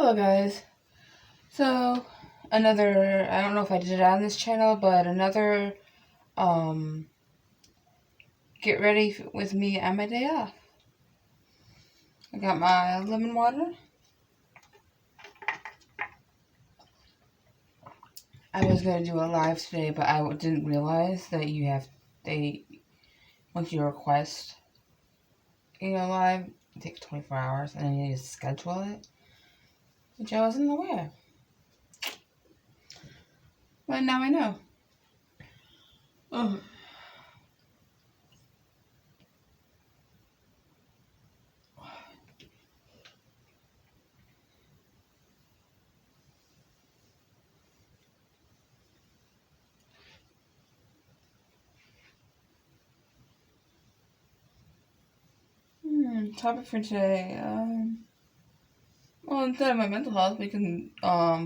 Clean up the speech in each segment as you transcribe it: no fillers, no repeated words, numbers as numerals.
Hello guys. So another I don't know if I did it on this channel, but another um get ready with me on my day off. I got my lemon water. I was gonna do a live today, but I didn't realize that they once you request live, it takes 24 hours and then you need to schedule it, which I wasn't aware. But now I know. Oh. Topic for today. Well, instead of my mental health, we can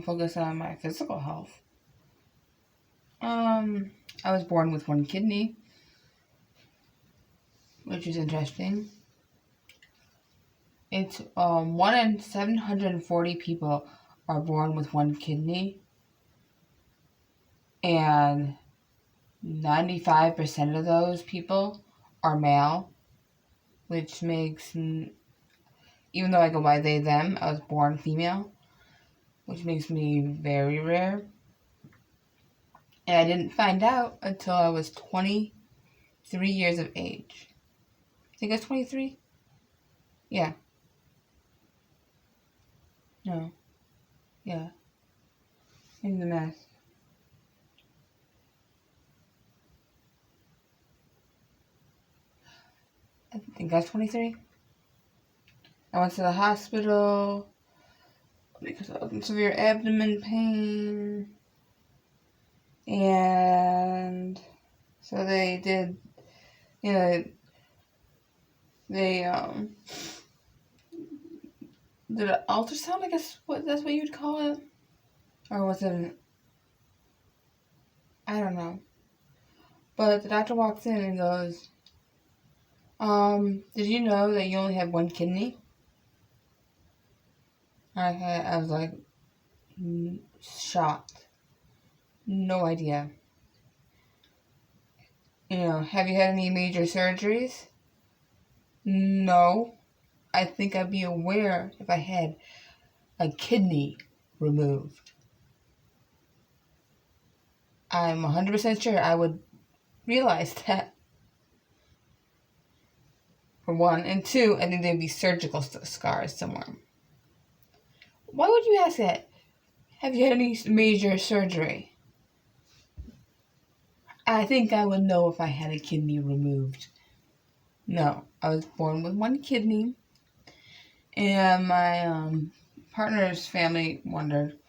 focus on my physical health. I was born with one kidney, which is interesting. It's 1 in 740 people are born with one kidney, and 95% of those people are male, which makes, even though I go by they, them, I was born female, which makes me very rare. And I didn't find out until I was 23 years of age. I think I was 23? Yeah. No. Yeah. In the math. I think I was 23. I went to the hospital because of severe abdomen pain. And so they did, they did an ultrasound, I guess that's what you'd call it. Or was it I don't know. But the doctor walks in and goes, did you know that you only have one kidney? I was like, shocked. No idea. Have you had any major surgeries? No. I think I'd be aware if I had a kidney removed. I'm 100% sure I would realize that. For one. And two, I think there'd be surgical scars somewhere. Why would you ask that? Have you had any major surgery? I think I would know if I had a kidney removed. No, I was born with one kidney. And my partner's family wondered,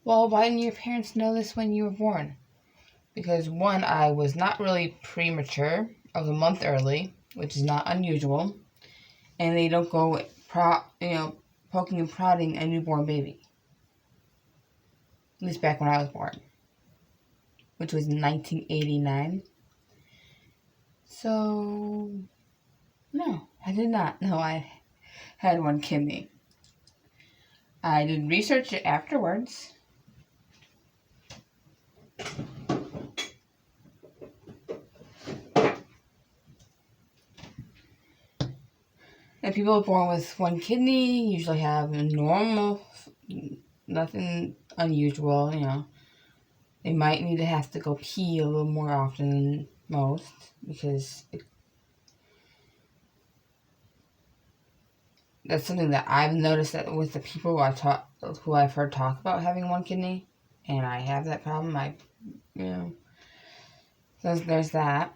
well, why didn't your parents know this when you were born? Because one, I was not really premature. I was a month early, which is not unusual. And they don't go poking and prodding a newborn baby. At least back when I was born, which was 1989. So, no, I did not know I had one kidney. I did research it afterwards. And people born with one kidney usually have a normal, nothing unusual, They might need to have to go pee a little more often than most because that's something that I've noticed that with the people who I've heard talk about having one kidney, and I have that problem. So there's that,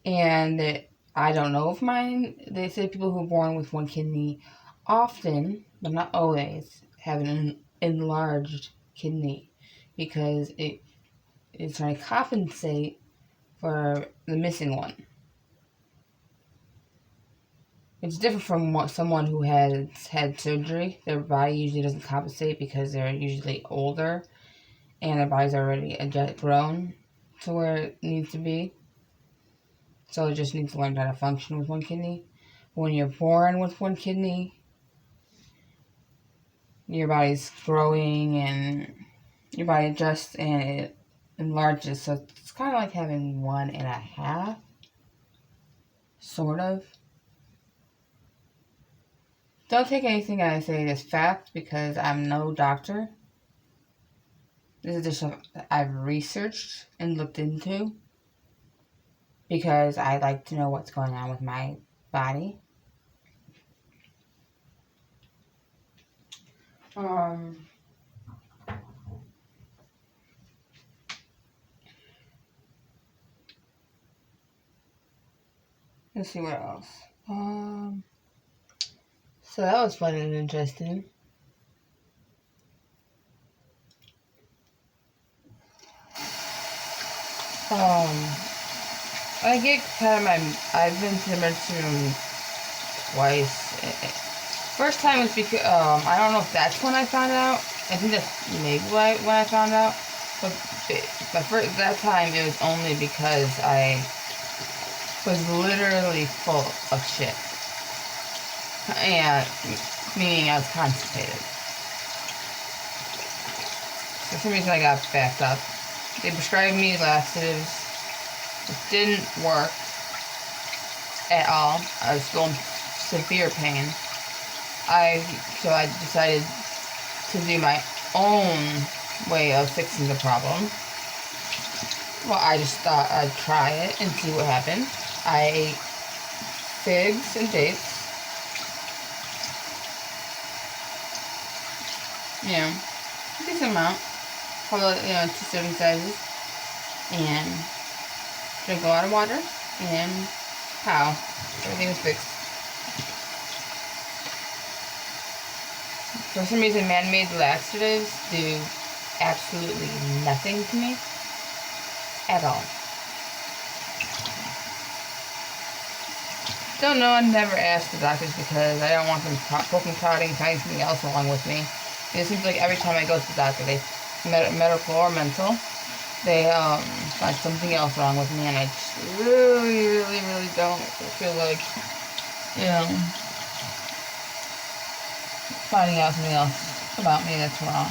and I don't know if mine. They say people who are born with one kidney often, but not always, have an enlarged kidney because it's trying to compensate for the missing one. It's different from someone who has had surgery. Their body usually doesn't compensate because they're usually older and their body's already grown to where it needs to be. So it just needs to learn how to function with one kidney. When you're born with one kidney, your body's growing and your body adjusts and it enlarges. So it's kind of like having 1.5, sort of. Don't take anything I say as fact because I'm no doctor. This is just something I've researched and looked into because I like to know what's going on with my body. Let's see what else. So that was fun and interesting. I get kind of I've been to the emergency room twice. First time was because, I don't know if that's when I found out. I think that's maybe when I found out. But that time it was only because I was literally full of shit. And, meaning I was constipated. For some reason I got backed up. They prescribed me laxatives. It didn't work at all. I was still in severe pain. So I decided to do my own way of fixing the problem. Well, I just thought I'd try it and see what happened. I ate figs and dates. A decent amount. Probably, 2 serving sizes. And drink a lot of water. And everything was fixed. For some reason, man-made laxatives do absolutely nothing to me at all. Don't know, I never asked the doctors because I don't want them poking, prodding, finding something else wrong with me. It seems like every time I go to the doctor, they, medical or mental, they find something else wrong with me, and I just really, really, really don't feel like, finding out something else about me that's wrong.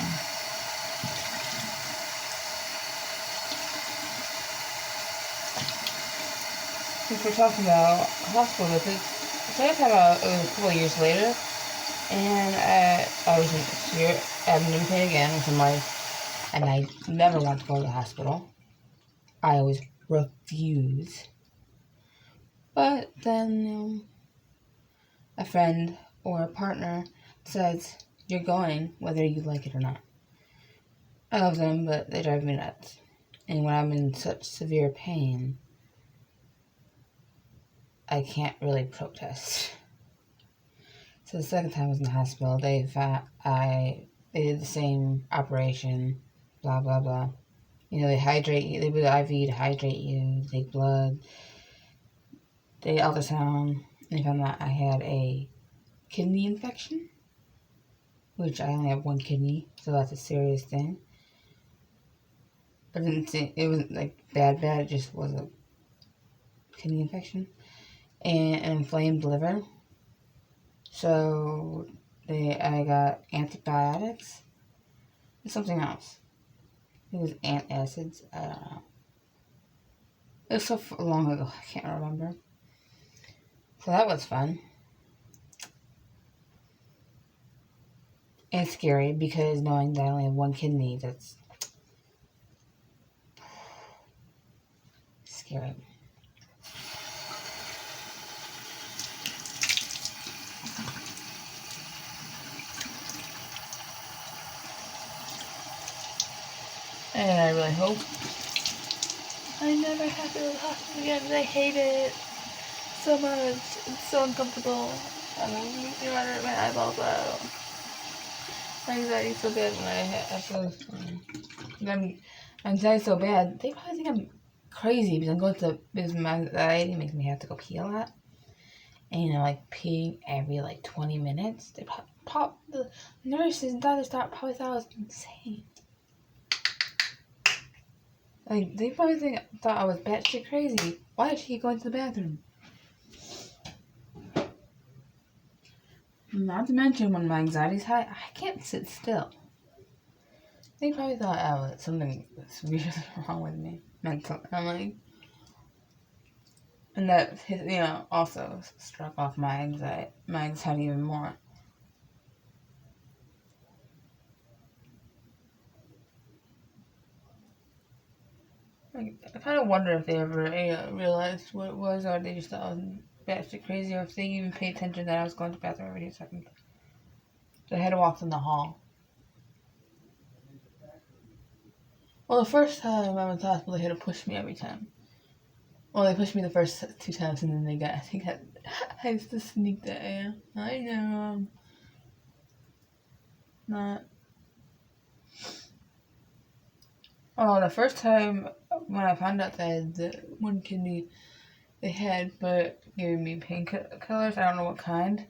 Since we're talking about hospital visits, so I it was a couple of years later, and I was in severe abdomen pain again with my, and I never want to go to the hospital. I always refuse. But then a friend or a partner says, you're going whether you like it or not. I love them, but they drive me nuts. And when I'm in such severe pain, I can't really protest. So the second time I was in the hospital, they did the same operation, blah, blah, blah. They hydrate you, they put an IV to hydrate you, take blood, they ultrasound, and they found out I had a kidney infection, which I only have one kidney, so that's a serious thing. But it wasn't like bad, it just was a kidney infection. And an inflamed liver. So I got antibiotics and something else. It was antacids. I don't know. It was so long ago, I can't remember. So that was fun. And scary because knowing that I only have one kidney, that's scary. And I really hope I never have to go to the hospital again. I hate it so much. It's so uncomfortable. It makes me want to rip my eyeballs out. My anxiety's so bad when I feel my anxiety's so bad. They probably think I'm crazy because my anxiety makes me have to go pee a lot. And like peeing every 20 minutes. They the nurses and doctors probably thought I was insane. Like, they probably thought I was batshit crazy. Why is she going to the bathroom? Not to mention when my anxiety's high, I can't sit still. They probably thought something was really wrong with me. Mental. I'm like, and that, also struck off my anxiety even more. Like, I kind of wonder if they ever realized what it was, or they just thought I was batshit crazy, or if they even paid attention that I was going to the bathroom every 2 seconds. So I had to walk in the hall. Well, the first time I went to the hospital, they had to push me every time. Well, they pushed me the first 2 times, and then I think I used to sneak that air. I know. Not. Oh, the first time when I found out that I had the one kidney they had, but giving me painkillers, I don't know what kind.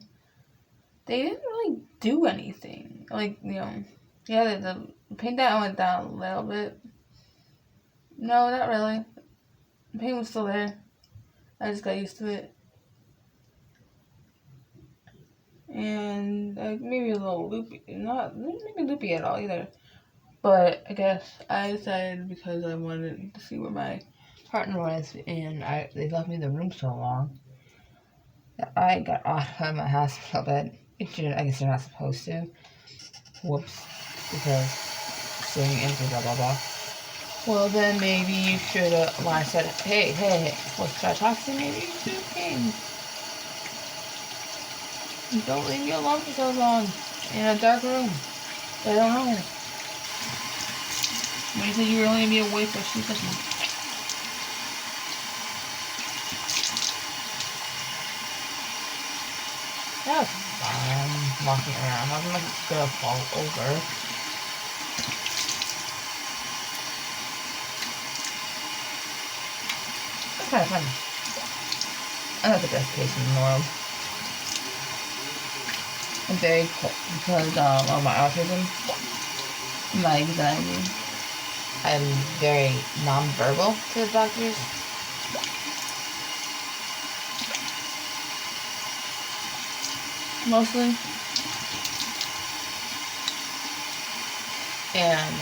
They didn't really do anything. Like, yeah, the pain that went down a little bit. No, not really. The pain was still there. I just got used to it. And maybe a little loopy. Not maybe loopy at all either. But I guess I decided because I wanted to see where my partner was, and they left me in the room so long that I got off of my hospital bed. I guess you're not supposed to. Whoops. Because staying empty, blah, blah, blah. Well, then maybe you should have, when I said, hey, well, should I talk to you? Maybe you should have came. Don't leave me alone for so long in a dark room. I don't know. When you said you were only going to be awake for 2 seconds. That was fun, walking around. I wasn't like gonna fall over. That's kind of fun. I'm not the best patient in the world. I'm very cool because of my autism, my anxiety. I'm very non-verbal to the doctors. Mostly. And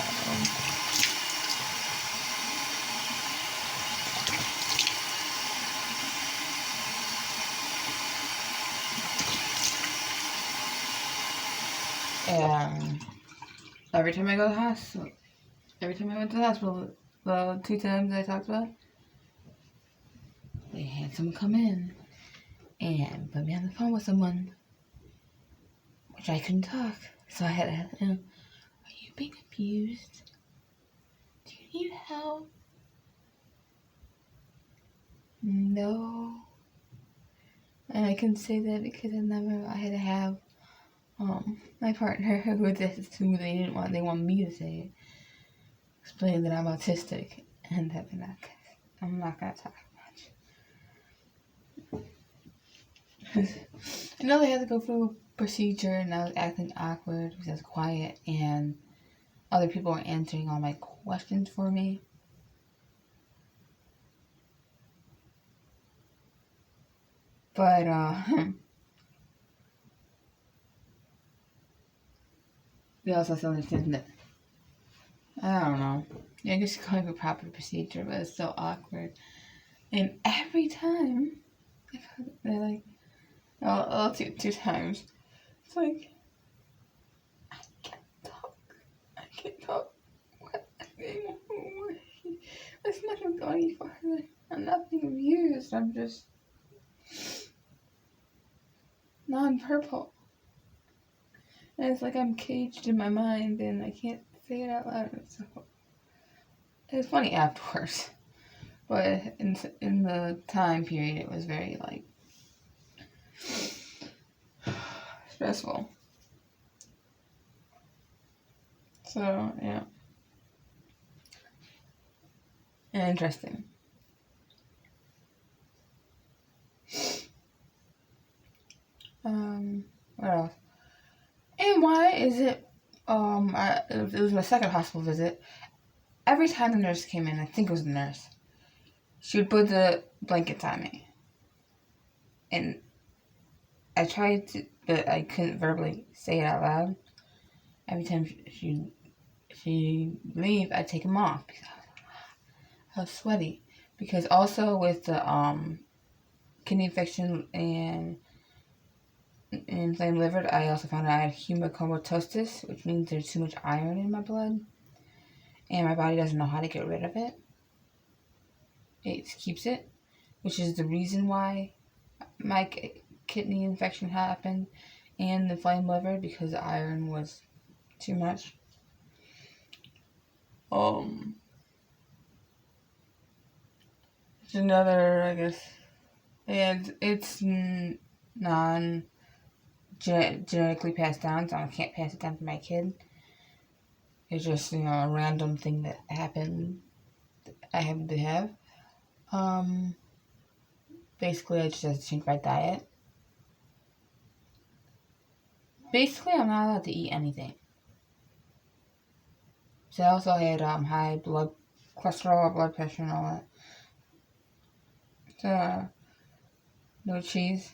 every time I go to the hospital, every time I went to the hospital, the 2 times I talked about, they had someone come in and put me on the phone with someone, which I couldn't talk. So I had to ask them, are you being abused? Do you need help? No. And I can say that because I had to have my partner who they didn't want, they want me to say it, explain that I'm autistic and that I'm not gonna talk much. I know they had to go through a procedure and I was acting awkward because I was quiet and other people were answering all my questions for me. But they also have to understand that, I don't know. Yeah, I guess you call it a proper procedure, but it's so awkward. And every time, they're like, oh, 2 times. It's like, I can't talk. I can't talk. What? It's not going to go any farther. I'm not being abused. I'm just non-purple. And it's like I'm caged in my mind and I can't say it out loud. So it's funny afterwards. But in the time period, it was very, like, stressful. So, yeah. And interesting. What else? And why is it, it was my second hospital visit. Every time the nurse came in, I think it was the nurse, she would put the blankets on me. And I tried to, but I couldn't verbally say it out loud. Every time she leave, I take them off because I was sweaty. Because also with the kidney infection and inflamed liver, I also found out I had hemochromatosis, which means there's too much iron in my blood, and my body doesn't know how to get rid of it. It keeps it, which is the reason why my kidney infection happened and the inflamed liver, because the iron was too much. It's another, I guess, and it's non-genetically passed down, so I can't pass it down to my kid. It's just, a random thing that happened, I happen to have. Basically, I just had to change my diet. Basically, I'm not allowed to eat anything. So I also had high blood cholesterol, blood pressure, and all that. So, no cheese,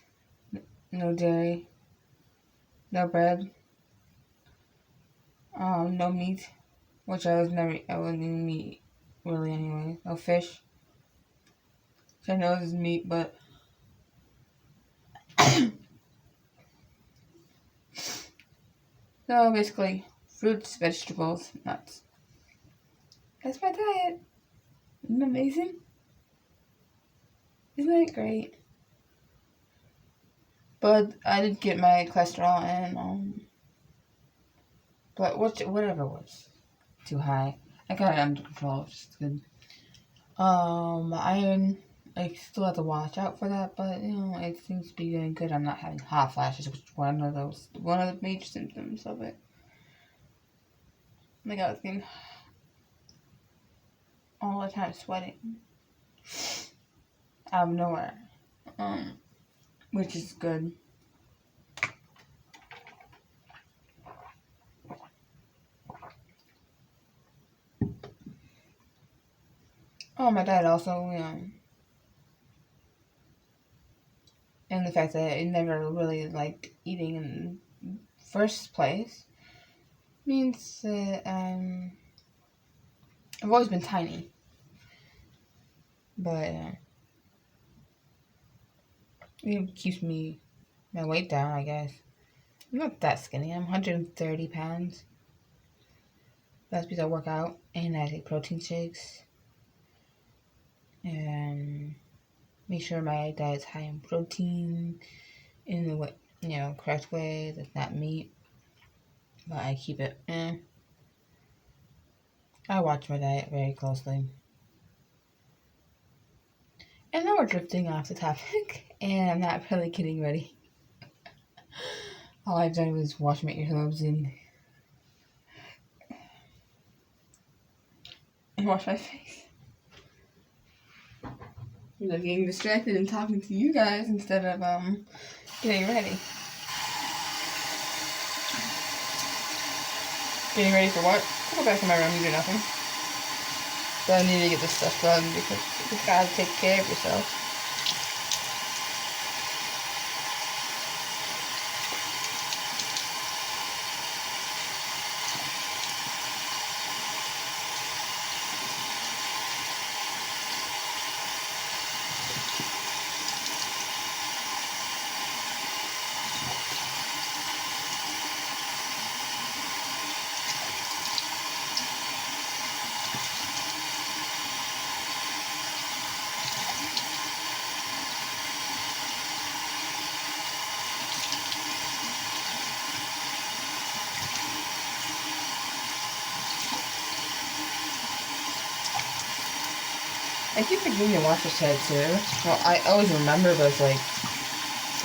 no dairy, no bread, no meat, which I wouldn't eat meat really anyway. No fish, which I know is meat, but so basically fruits, vegetables, nuts. That's my diet. Isn't it amazing? Isn't that great? But I did get my cholesterol and but whatever was too high. I got it under control, which is good. Iron, I still have to watch out for that, but it seems to be doing good. I'm not having hot flashes, which is one of the major symptoms of it. Like I was getting all the time sweating out of nowhere, which is good. Oh, my diet also, and the fact that I never really liked eating in the first place means that I've always been tiny, but it keeps my weight down, I guess. I'm not that skinny. I'm 130 pounds. That's because I work out and I take protein shakes and make sure my diet's high in protein in the way, correct way. That's not meat, but I keep it. I watch my diet very closely. And now we're drifting off the topic, and I'm not really getting ready. All I've done was wash my earlobes and wash my face. I'm getting distracted and talking to you guys instead of getting ready. Getting ready for what? I'll go back to my room and do nothing. But I need to get this stuff done because you gotta take care of yourself. I keep forgetting to wash his head too. Well, I always remember, but it's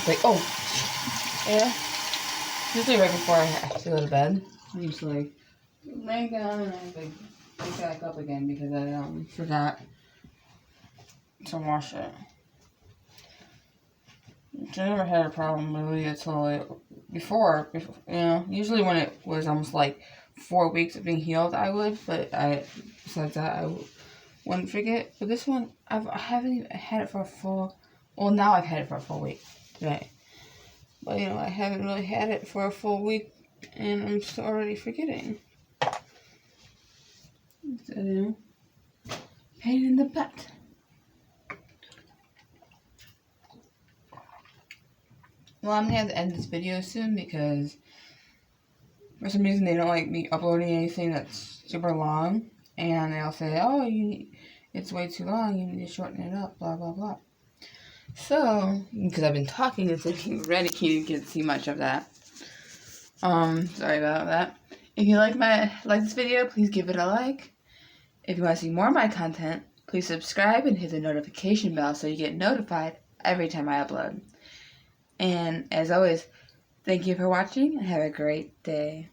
like, oh, yeah. Usually right before I have to go to bed, I usually lay down and I pick back up again because I forgot to wash it. Which I never had a problem really until before, usually when it was almost like 4 weeks of being healed, I would, but besides that, I wouldn't forget. But this one, I haven't even had it for a full, well, now I've had it for a full week today. But, I haven't really had it for a full week, and I'm still already forgetting. So, pain in the butt. Well, I'm going to have to end this video soon because for some reason they don't like me uploading anything that's super long. And they'll say, oh, it's way too long, you need to shorten it up, blah, blah, blah. So, because I've been talking and sitting ready, you can't see much of that. Sorry about that. If you like this video, please give it a like. If you want to see more of my content, please subscribe and hit the notification bell so you get notified every time I upload. And as always, thank you for watching and have a great day.